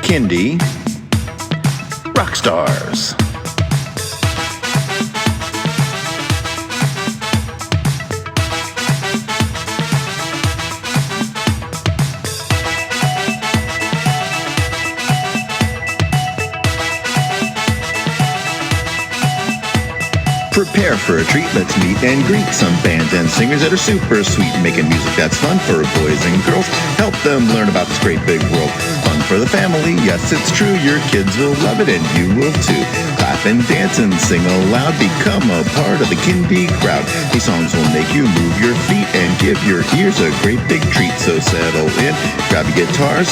Kindie Rockstars. Prepare for a treat, let's meet and greet some bands and singers that are super sweet, making music that's fun for boys and girls. Help them learn about this great big world. Fun for the family, yes it's true, your kids will love it and you will too. Clap and dance and sing aloud, become a part of the Kindie crowd. These songs will make you move your feet and give your ears a great big treat. So settle in, grab your guitars,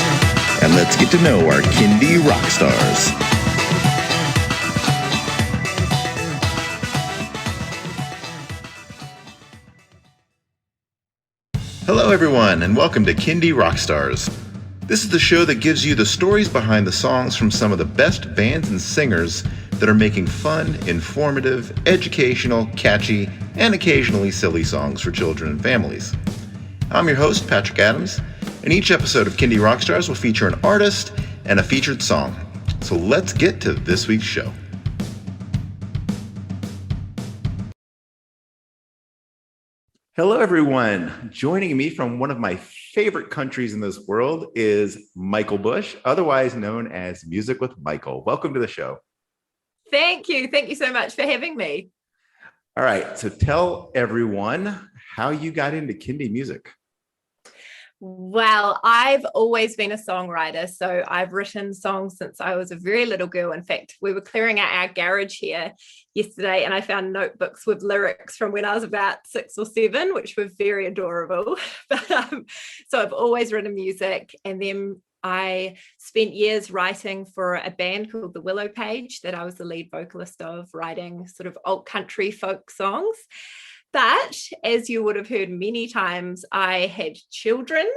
and let's get to know our Kindie Rockstars. Hello everyone, and welcome to Kindie Rockstars. This is the show that gives you the stories behind the songs from some of the best bands and singers that are making fun, informative, educational, catchy, and occasionally silly songs for children and families. I'm your host, Patrick Adams, and each episode of Kindie Rockstars will feature an artist and a featured song. So let's get to this week's show. Hello, everyone. Joining me from one of my favorite countries in this world is Michal Bush, otherwise known as Music with Michal. Welcome to the show. Thank you. Thank you so much for having me. All right. So tell everyone how you got into Kindie music. Well, I've always been a songwriter, so I've written songs since I was a very little girl. In fact, we were clearing out our garage here yesterday and I found notebooks with lyrics from when I was about 6 or 7, which were very adorable. So I've always written music, and then I spent years writing for a band called the Willow Page that I was the lead vocalist of, writing sort of alt country folk songs. But as you would have heard many times, I had children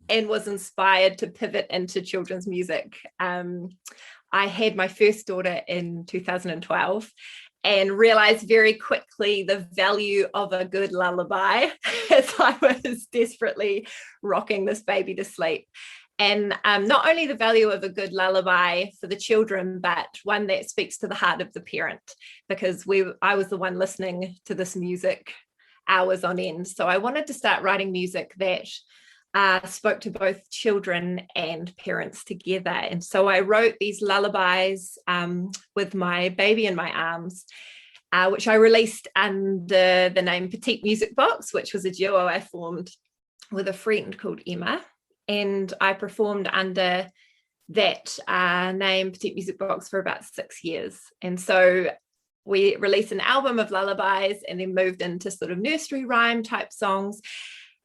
and was inspired to pivot into children's music. I had my first daughter in 2012 and realized very quickly the value of a good lullaby as I was desperately rocking this baby to sleep. And not only the value of a good lullaby for the children, but one that speaks to the heart of the parent, because I was the one listening to this music hours on end. So I wanted to start writing music that spoke to both children and parents together. And so I wrote these lullabies with my baby in my arms, which I released under the name Petite Music Box, which was a duo I formed with a friend called Emma. And I performed under that name, Petite Music Box, for about 6 years. And so we released an album of lullabies and then moved into sort of nursery rhyme type songs.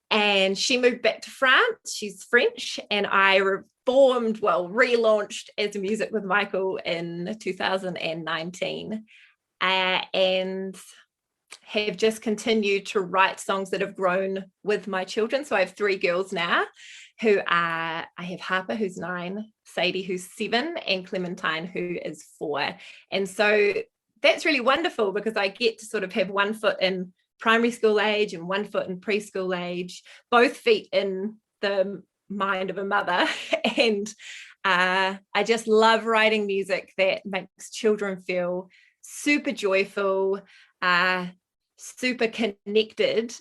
And she moved back to France. She's French. And I relaunched as a Music with Michal in 2019. And have just continued to write songs that have grown with my children. So I have 3 girls now I have Harper, who's 9, Sadie, who's 7, and Clementine, who is 4. And so that's really wonderful because I get to sort of have one foot in primary school age and one foot in preschool age, both feet in the mind of a mother. And I just love writing music that makes children feel super joyful, super connected,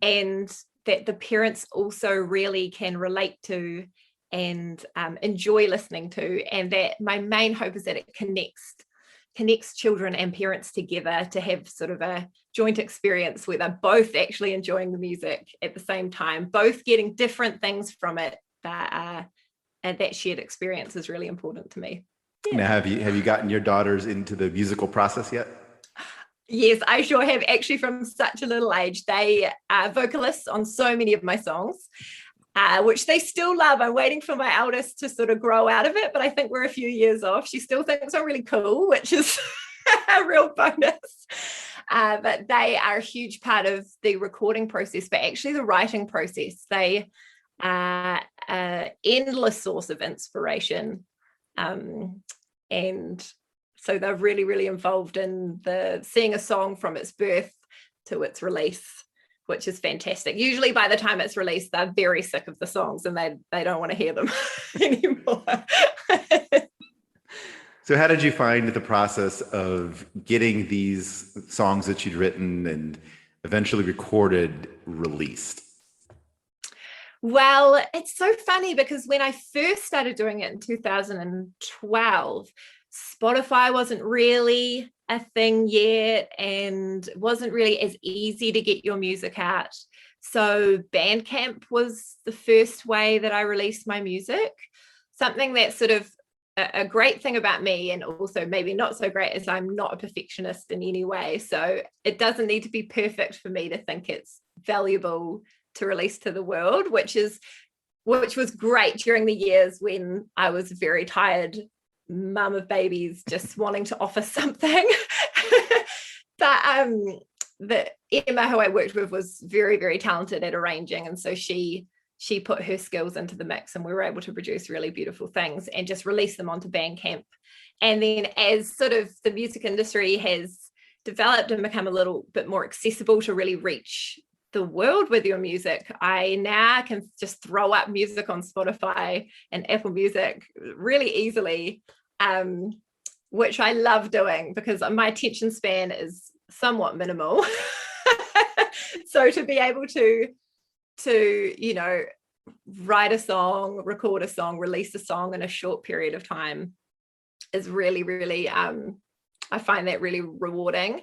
and that the parents also really can relate to and enjoy listening to. And that my main hope is that it connects children and parents together to have sort of a joint experience where they're both actually enjoying the music at the same time, both getting different things from it. And that shared experience is really important to me. Yeah. Now, have you gotten your daughters into the musical process yet? Yes, I sure have. Actually, from such a little age, they are vocalists on so many of my songs, which they still love. I'm waiting for my eldest to sort of grow out of it, but I think we're a few years off. She still thinks I'm really cool, which is a real bonus. But they are a huge part of the recording process, but actually the writing process. They are an endless source of inspiration. And so they're really, really involved in seeing a song from its birth to its release, which is fantastic. Usually by the time it's released, they're very sick of the songs and they don't want to hear them anymore. So how did you find the process of getting these songs that you'd written and eventually recorded released? Well, it's so funny because when I first started doing it in 2012, Spotify wasn't really a thing yet and it wasn't really as easy to get your music out. So Bandcamp was the first way that I released my music. Something that's sort of a great thing about me, and also maybe not so great, is I'm not a perfectionist in any way. So it doesn't need to be perfect for me to think it's valuable to release to the world, which was great during the years when I was a very tired mum of babies just wanting to offer something. But the Emma, who I worked with, was very, very talented at arranging, and so she put her skills into the mix, and we were able to produce really beautiful things and just release them onto Bandcamp. And then as sort of the music industry has developed and become a little bit more accessible to really reach the world with your music, I now can just throw up music on Spotify and Apple Music really easily, which I love doing because my attention span is somewhat minimal. So to be able to write a song, record a song, release a song in a short period of time is really, really, I find that really rewarding.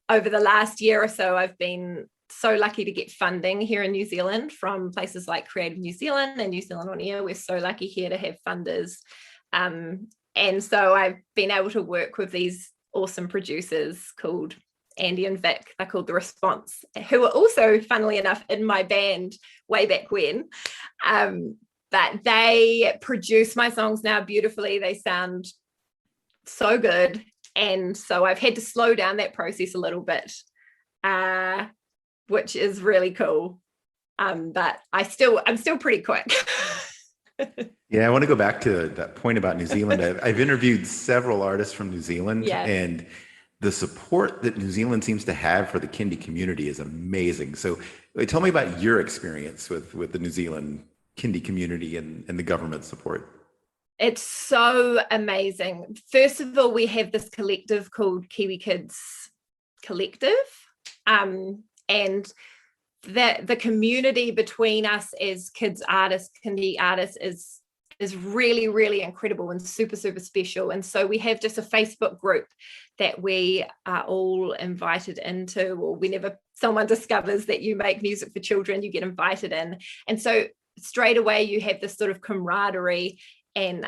Over the last year or so, I've been so lucky to get funding here in New Zealand from places like Creative New Zealand and New Zealand On Air. We're so lucky here to have funders. And so I've been able to work with these awesome producers called Andy and Vic. They're called The Response, who are also, funnily enough, in my band way back when. But they produce my songs now beautifully. They sound so good. And so I've had to slow down that process a little bit, which is really cool. But I'm still pretty quick. Yeah, I want to go back to that point about New Zealand. I've interviewed several artists from New Zealand, and the support that New Zealand seems to have for the Kindie community is amazing. So tell me about your experience with the New Zealand Kindie community and the government support. It's so amazing. First of all, we have this collective called Kiwi Kids Collective. And the community between us as kids artists, Kindie artists, is really, really incredible and super, super special. And so we have just a Facebook group that we are all invited into, or whenever someone discovers that you make music for children, you get invited in. And so straight away you have this sort of camaraderie and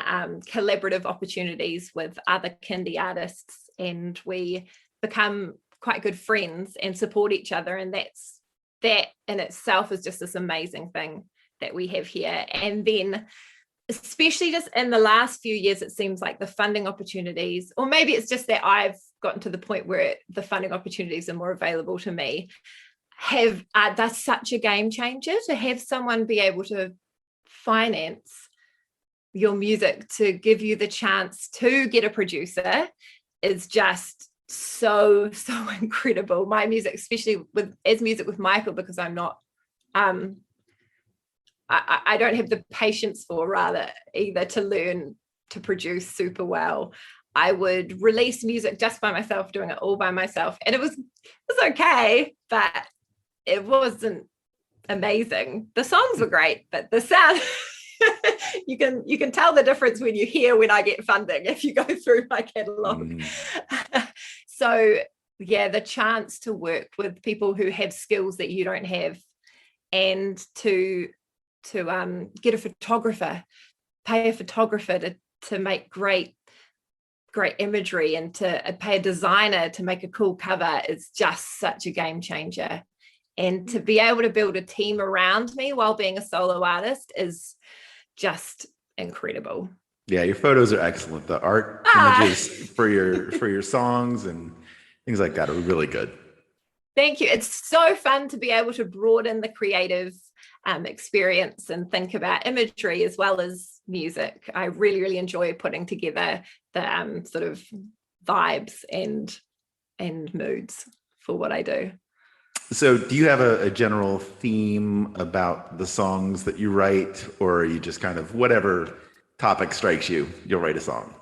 collaborative opportunities with other Kindie artists, and we become quite good friends and support each other. And that in itself is just this amazing thing that we have here. And then especially just in the last few years, it seems like the funding opportunities, or maybe it's just that I've gotten to the point where the funding opportunities are more available to me, that's such a game changer. To have someone be able to finance your music, to give you the chance to get a producer, is just so incredible. My music, especially as music with Michael, because I'm not I don't have the patience either to learn to produce super well. I would release music just by myself, doing it all by myself, and it was okay, but it wasn't amazing. The songs were great, but the sound you can tell the difference when I get funding, if you go through my catalog. So yeah, the chance to work with people who have skills that you don't have, and to get a photographer, pay a photographer to make great imagery, and to pay a designer to make a cool cover is just such a game changer. And to be able to build a team around me while being a solo artist is just incredible. Yeah, your photos are excellent. The art images for your songs and things like that are really good. Thank you. It's so fun to be able to broaden the creative experience and think about imagery as well as music. I really, really enjoy putting together the sort of vibes and moods for what I do. So do you have a general theme about the songs that you write, or are you just kind of whatever topic strikes you, you'll write a song?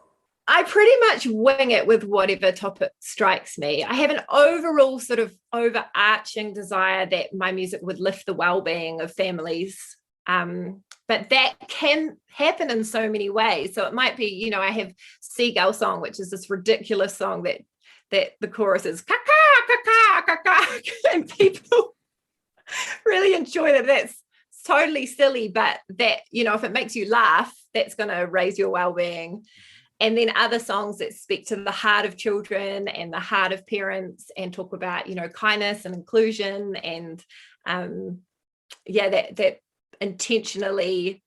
I pretty much wing it with whatever topic strikes me. I have an overall sort of overarching desire that my music would lift the well-being of families. But that can happen in so many ways. So it might be, you know, I have Seagull Song, which is this ridiculous song that the chorus is caca, caca, caca, and people really enjoy that. That's totally silly, but that, you know, if it makes you laugh, that's going to raise your well-being. And then other songs that speak to the heart of children and the heart of parents and talk about, you know, kindness and inclusion and that intentionally,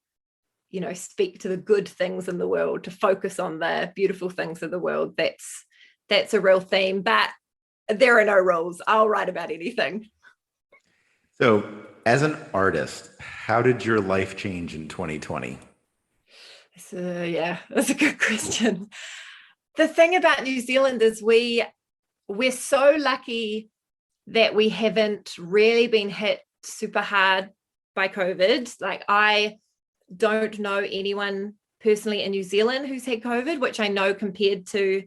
you know, speak to the good things in the world, to focus on the beautiful things of the world. That's a real theme, but there are no rules. I'll write about anything. So as an artist, how did your life change in 2020? That's a good question. The thing about New Zealand is we're so lucky that we haven't really been hit super hard by COVID. Like, I don't know anyone personally in New Zealand who's had COVID, which I know compared to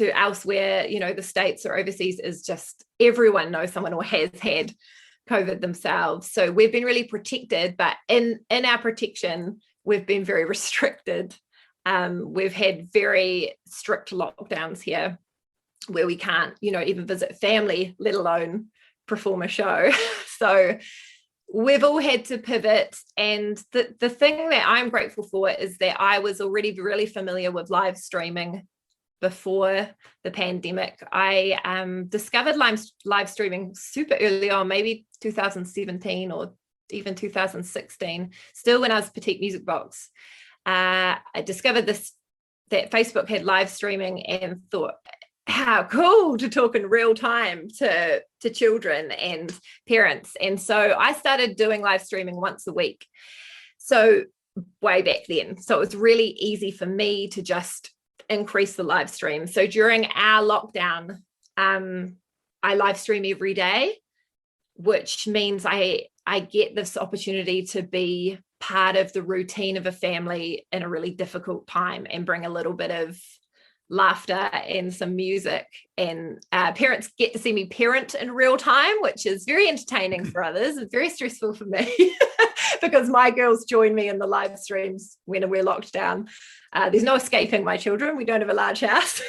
elsewhere, you know, the States or overseas, is just everyone knows someone or has had COVID themselves. So we've been really protected, but in our protection, we've been very restricted. We've had very strict lockdowns here where we can't, you know, even visit family, let alone perform a show. So we've all had to pivot. And the thing that I'm grateful for is that I was already really familiar with live streaming before the pandemic. I discovered live streaming super early on, maybe 2017 or even 2016, still when I was Petite Music Box. I discovered that Facebook had live streaming and thought, how cool to talk in real time to children and parents. And so I started doing live streaming once a week. So way back then. So it was really easy for me to just increase the live stream. So during our lockdown, I live stream every day, which means I get this opportunity to be part of the routine of a family in a really difficult time and bring a little bit of laughter and some music. And parents get to see me parent in real time, which is very entertaining for others and very stressful for me because my girls join me in the live streams when we're locked down. There's no escaping my children. We don't have a large house.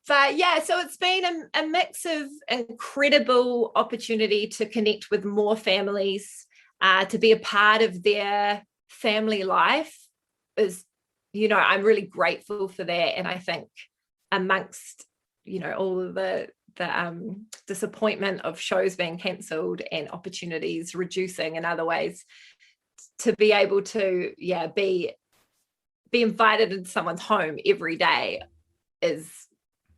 But yeah, so it's been a mix of incredible opportunity to connect with more families, to be a part of their family life. Is, you know, I'm really grateful for that. And I think amongst, you know, all of the disappointment of shows being cancelled and opportunities reducing in other ways, to be able to, be invited into someone's home every day is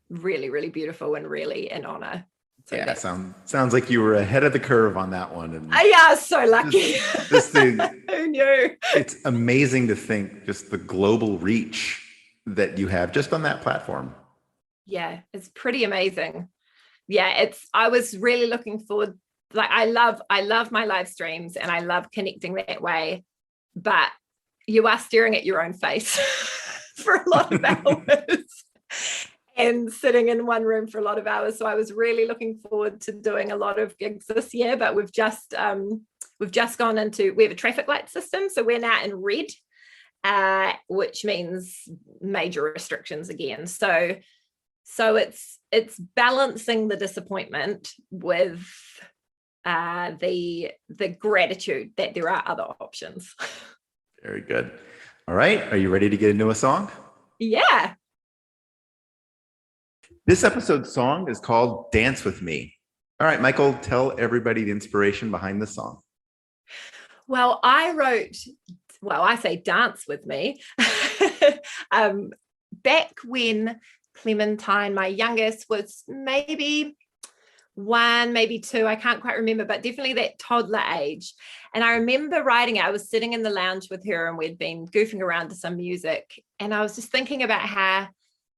really, really beautiful and really an honor. So sounds like you were ahead of the curve on that one. And so lucky. This thing, who knew? It's amazing to think just the global reach that you have just on that platform. Yeah, it's pretty amazing. Yeah, I was really looking forward. Like, I love my live streams and I love connecting that way, but you are staring at your own face for a lot of hours and sitting in one room for a lot of hours. So I was really looking forward to doing a lot of gigs this year, but we've just gone into, we have a traffic light system. So we're now in red, which means major restrictions again. So it's balancing the disappointment with the gratitude that there are other options. Very good. All right. Are you ready to get into a song? Yeah. This episode's song is called Dance With Me. All right, Michael, tell everybody the inspiration behind the song. Well, I say Dance With Me. Back when Clementine, my youngest, was maybe 1, maybe 2, I can't quite remember, but definitely that toddler age. And I remember writing it. I was sitting in the lounge with her and we'd been goofing around to some music. And I was just thinking about how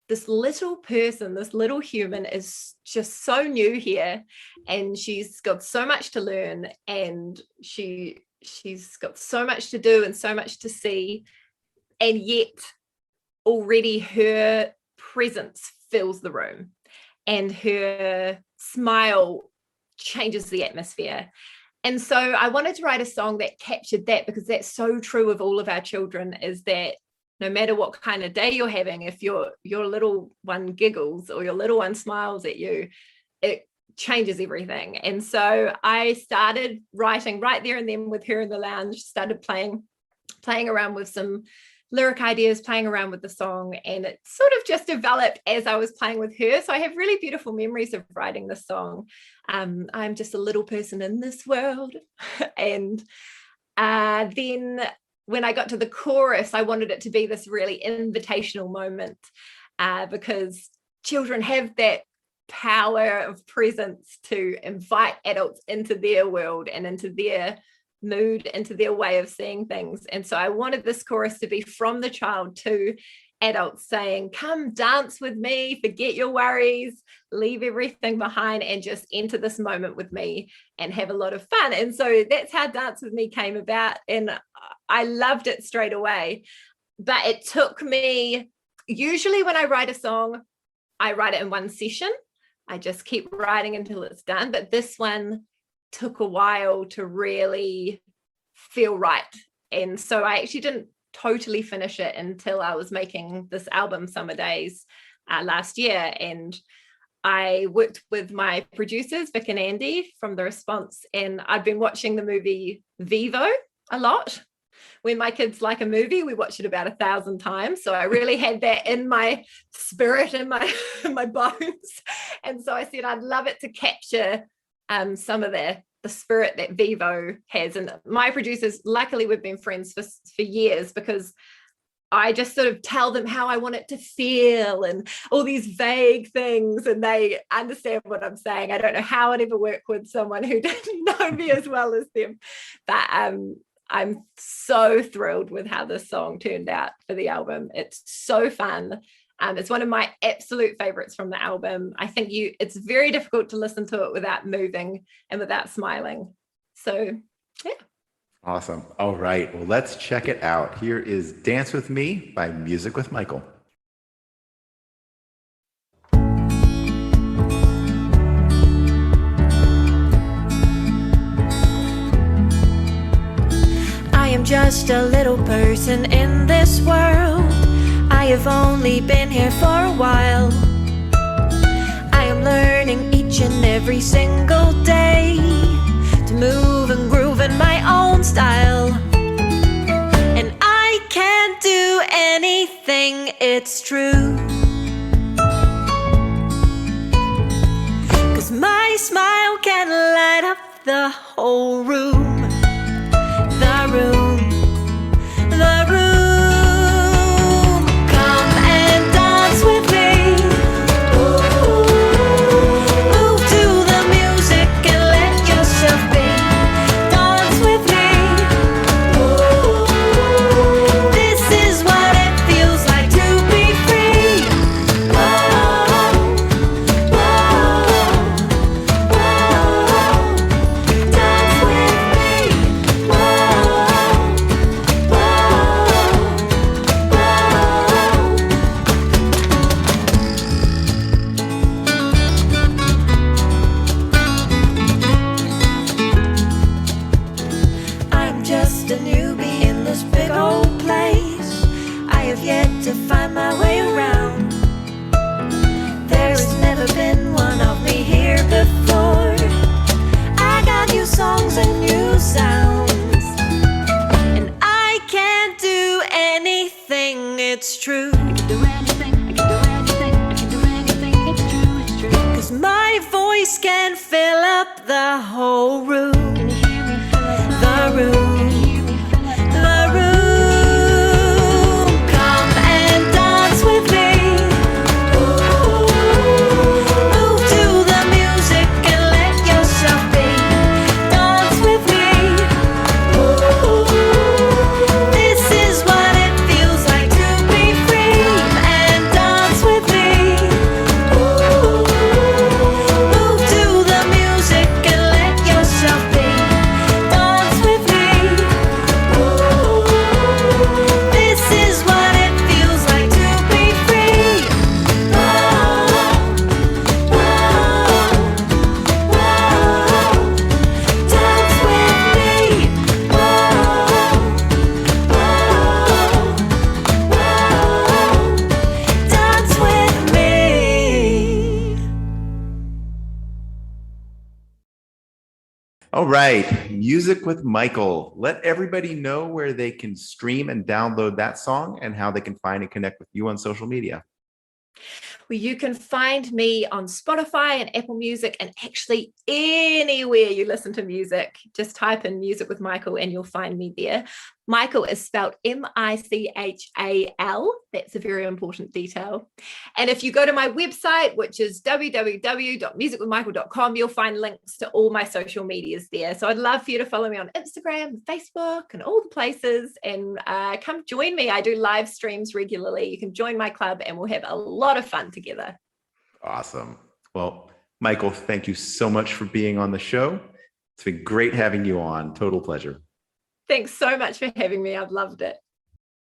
this little person, this little human is just so new here and she's got so much to learn and she she's got so much to do and so much to see, and yet already her presence fills the room and her smile changes the atmosphere. And so I wanted to write a song that captured that, because that's so true of all of our children, is that no matter what kind of day you're having, if your little one giggles or your little one smiles at you, it changes everything. And so I started writing right there and then with her in the lounge, started playing around with some lyric ideas, playing around with the song, and it sort of just developed as I was playing with her. So I have really beautiful memories of writing this song. I'm just a little person in this world. And then when I got to the chorus, I wanted it to be this really invitational moment, because children have that power of presence to invite adults into their world and into their mood, into their way of seeing things. And so I wanted this chorus to be from the child to adults, saying, come dance with me, forget your worries, leave everything behind, and just enter this moment with me and have a lot of fun. And so that's how Dance With Me came about, and I loved it straight away. But it took me, usually when I write a song, I write it in one session. I just keep writing until it's done. But this one took a while to really feel right. And so I actually didn't totally finish it until I was making this album, Summer Days, last year. And I worked with my producers, Vic and Andy from The Response, and I'd been watching the movie Vivo a lot. When my kids like a movie, we watch it about 1,000 times. So I really had that in my spirit, in my bones. And so I said, I'd love it to capture some of the spirit that Vivo has. And my producers, luckily we've been friends for years, because I just sort of tell them how I want it to feel and all these vague things, and they understand what I'm saying. I don't know how I'd ever work with someone who didn't know me as well as them, but I'm so thrilled with how this song turned out for the album. It's so fun. It's one of my absolute favorites from the album. I think it's very difficult to listen to it without moving and without smiling. So, yeah. Awesome. All right. Well, let's check it out. Here is Dance With Me by Music with Michael. I am just a little person in this world. I have only been here for a while. I am learning each and every single day to move and groove in my own style. And I can't do anything, it's true, 'cause my smile can light up the whole room. The room. Come and dance with me. Move to the music and let yourself be. Dance with me. This is what it feels like to be free. Dance with me. I'm just a newbie in this big old place. I have yet to find my way around. There has never been one of me here before. I got new songs and new sounds, and I can't do anything, it's true. I can do anything, I can do anything, I can do anything, it's true, it's true. 'Cause my voice can fill up the whole room. Can you hear me fill up the room? Can you hear me fill up the room? Come and dance with me. Move to the music and let yourself be. Dance with me. This is what it feels like to be free. And dance with me. Move to the music and let yourself be. All right, Music with Michal. Let everybody know where they can stream and download that song and how they can find and connect with you on social media. Well, you can find me on Spotify and Apple Music and actually anywhere you listen to music. Just type in Music with Michal and you'll find me there. Michal is spelled Michal. That's a very important detail. And if you go to my website, which is www.musicwithmichal.com, you'll find links to all my social medias there. So I'd love for you to follow me on Instagram, Facebook, and all the places, and come join me. I do live streams regularly. You can join my club and we'll have a lot of fun together. Awesome. Well, Michal, thank you so much for being on the show. It's been great having you on. Total pleasure. Thanks so much for having me. I've loved it.